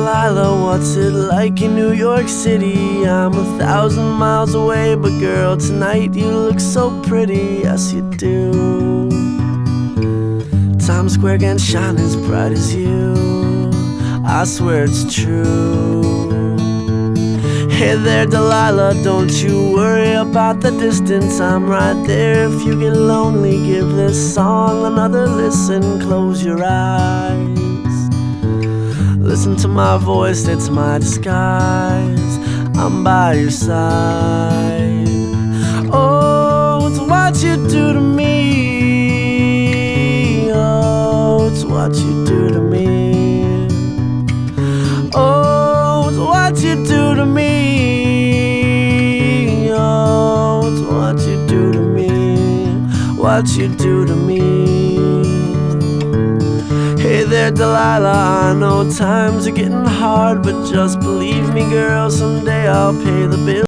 Delilah, what's it like in New York City? I'm 1,000 miles away, but girl, tonight you look so pretty, yes you do. Times Square can't shine as bright as you, I swear it's true. Hey there Delilah, don't you worry about the distance, I'm right there if you get lonely. Give this song another listen, close your eyes. Listen to my voice, it's my disguise, I'm by your side. Oh, it's what you do to me. Oh, it's what you do to me. Oh, it's what you do to me. Oh, it's what you do to me. What you do to me. Hey there Delilah, I know times are getting hard, but just believe me girl, someday I'll pay the bill.